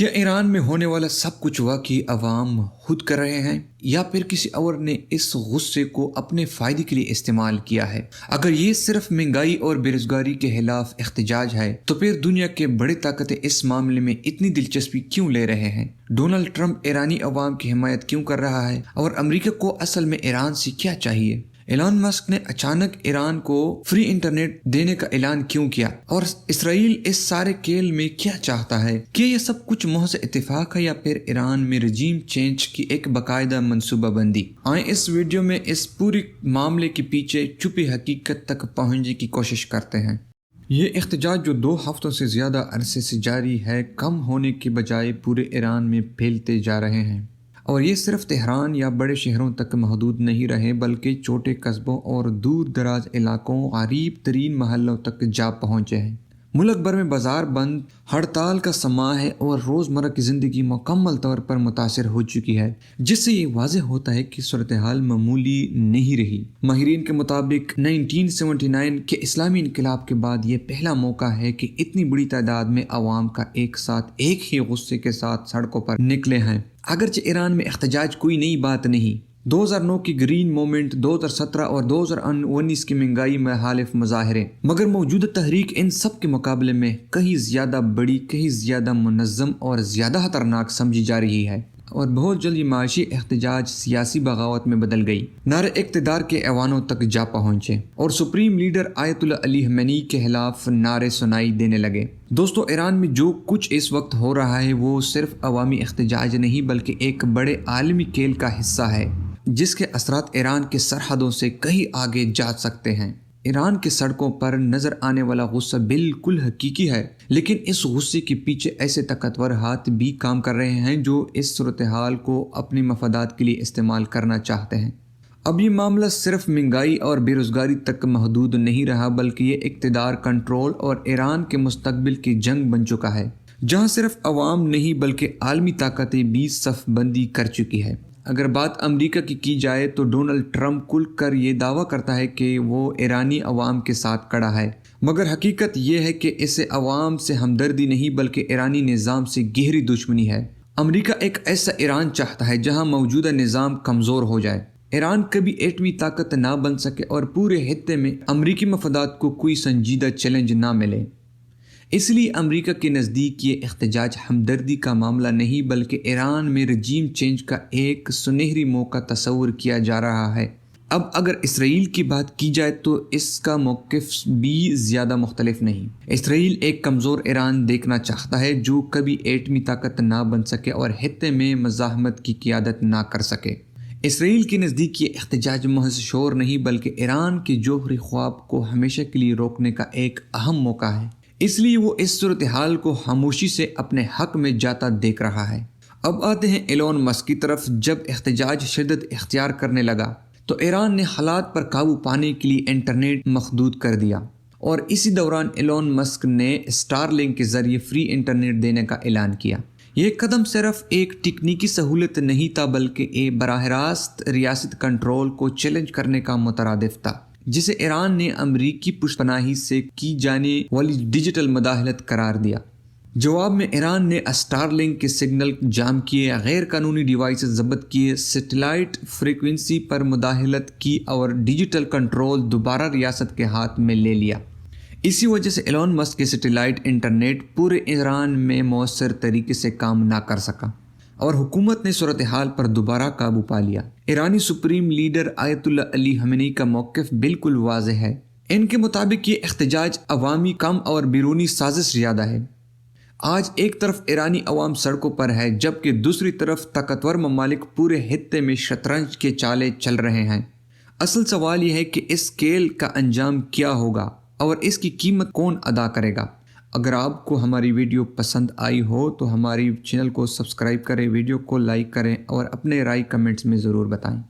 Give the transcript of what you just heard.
क्या ईरान में होने वाला सब कुछ वाकई अवाम खुद कर रहे हैं या फिर किसी और ने इस गुस्से को अपने फ़ायदे के लिए इस्तेमाल किया है? अगर ये सिर्फ महंगाई और बेरोजगारी के खिलाफ एहतजाज है तो फिर दुनिया के बड़ी ताकतें इस मामले में इतनी दिलचस्पी क्यों ले रहे हैं? डोनाल्ड ट्रंप ईरानी अवाम की हिमायत क्यों कर रहा है और अमेरिका को असल में ईरान से क्या चाहिए? एलन मस्क ने अचानक ईरान को फ्री इंटरनेट देने का ऐलान क्यों किया और इसराइल इस सारे खेल में क्या चाहता है? क्या ये सब कुछ महज इत्तेफाक है या फिर ईरान में रजीम चेंज की एक बाकायदा मंसूबाबंदी? आए इस वीडियो में इस पूरी मामले के पीछे छुपी हकीकत तक पहुंचने की कोशिश करते हैं। ये एहतजाज जो 2 हफ्तों से ज़्यादा अरसे से जारी है, कम होने के बजाय पूरे ईरान में फैलते जा रहे हैं और ये सिर्फ तेहरान या बड़े शहरों तक महदूद नहीं रहे बल्कि छोटे कस्बों और दूर दराज इलाकों, गरीब तरीन महलों तक जा पहुँचे हैं। मुल्क भर में बाजार बंद, हड़ताल का समा है और रोज़मर्रा की ज़िंदगी मुकम्मल तौर पर मुतासर हो चुकी है, जिससे ये वाज़ेह होता है कि सूरत हाल मामूली नहीं रही। माहिरीन के मुताबिक 1979 के इस्लामी इनकलाब के बाद ये पहला मौका है कि इतनी बड़ी तादाद में अवाम का एक साथ एक ही गुस्से के साथ सड़कों पर निकले हैं। अगरचे ईरान में एहतजाज कोई नई बात नहीं। 2009 की ग्रीन मूवमेंट, 2017 और 2019 की महंगाई में हालिफ मुजाहरे, मगर मौजूदा तहरीक इन सब के मुकाबले में कहीं ज़्यादा बड़ी, कहीं ज़्यादा मुनज़्ज़म और ज़्यादा खतरनाक समझी जा रही है और बहुत जल्द ये माशी एहतजाज सियासी बगावत में बदल गई। नारे इक़्तिदार के ऐवानों तक जा पहुँचे और supreme leader Ayatollah Ali Khamenei के खिलाफ नारे सुनाई देने लगे। दोस्तों, ईरान में जो कुछ इस वक्त हो रहा है वो सिर्फ अवामी एहतजाज नहीं बल्कि एक बड़े आलमी खेल का हिस्सा है जिसके असरात ईरान के सरहदों से कहीं आगे जा सकते हैं। ईरान के सड़कों पर नजर आने वाला गुस्सा बिल्कुल हकीकी है, लेकिन इस गुस्से के पीछे ऐसे ताकतवर हाथ भी काम कर रहे हैं जो इस सूरत हाल को अपनी मफादात के लिए इस्तेमाल करना चाहते हैं। अब ये मामला सिर्फ महंगाई और बेरोजगारी तक महदूद नहीं रहा बल्कि ये इक़्तिदार, कंट्रोल और ईरान के मुस्तकबिल की जंग बन चुका है, जहाँ सिर्फ अवाम नहीं बल्कि आलमी ताकतें भी सफ़बंदी कर चुकी है। अगर बात अमेरिका की जाए तो डोनाल्ड ट्रंप खुल कर ये दावा करता है कि वो ईरानी अवाम के साथ खड़ा है, मगर हकीकत ये है कि इसे अवाम से हमदर्दी नहीं बल्कि ईरानी निज़ाम से गहरी दुश्मनी है। अमेरिका एक ऐसा ईरान चाहता है जहां मौजूदा निज़ाम कमज़ोर हो जाए, ईरान कभी एटमी ताकत ना बन सके और पूरे खित्ते में अमरीकी मफादात को कोई संजीदा चैलेंज ना मिले। इसलिए अमेरिका के नज़दीक ये एहतजाज हमदर्दी का मामला नहीं बल्कि ईरान में रजीम चेंज का एक सुनहरी मौका तस्वुर किया जा रहा है। अब अगर इसराइल की बात की जाए तो इसका मौक़िफ़ भी ज़्यादा मुख्तलिफ नहीं। इसराइल एक कमज़ोर ईरान देखना चाहता है जो कभी एटमी ताकत ना बन सके और खित्ते में मज़ाहमत की क़ियादत ना कर सके। इसराइल के नज़दीक ये एहतजाज महज शोर नहीं बल्कि ईरान के जौहरी ख्वाब को हमेशा के लिए रोकने का एक अहम मौका है, इसलिए वो इस सूरत हाल को खामोशी से अपने हक में जाता देख रहा है। अब आते हैं एलन मस्क की तरफ। जब एहतजाज शिद्दत इख्तियार करने लगा तो ईरान ने हालात पर काबू पाने के लिए इंटरनेट महदूद कर दिया और इसी दौरान एलन मस्क ने स्टारलिंक के ज़रिए फ्री इंटरनेट देने का ऐलान किया। ये कदम सिर्फ एक तकनीकी सहूलत नहीं था बल्कि एक बराह रास्त रियासत कंट्रोल को चैलेंज करने का मुतरादिफ था, जिसे ईरान ने अमरीकी पुष्पनाही से की जाने वाली डिजिटल मदाखलत करार दिया। जवाब में ईरान ने स्टारलिंक के सिग्नल जाम किए, गैर कानूनी डिवाइस जब्त किए, सैटेलाइट फ्रीक्वेंसी पर मुदाखलत की और डिजिटल कंट्रोल दोबारा रियासत के हाथ में ले लिया। इसी वजह से एलन मस्क के सैटेलाइट इंटरनेट पूरे ईरान में मौसर तरीके से काम ना कर सका और हुकूमत ने सूरत हाल पर दोबारा काबू पा लिया। ईरानी supreme leader Ayatollah Ali Khamenei का मौक़िफ़ बिल्कुल वाज़ेह है। इनके मुताबिक ये एहतजाज अवामी कम और बैरूनी साजिश ज़्यादा है। आज एक तरफ ईरानी अवाम सड़कों पर है जबकि दूसरी तरफ ताकतवर ममालिक पूरे खित्ते में शतरंज के चाले चल रहे हैं। असल सवाल यह है कि इस खेल का अंजाम क्या होगा और इसकी कीमत कौन अदा करेगा। अगर आपको हमारी वीडियो पसंद आई हो तो हमारी चैनल को सब्सक्राइब करें, वीडियो को लाइक करें और अपने राय कमेंट्स में ज़रूर बताएं।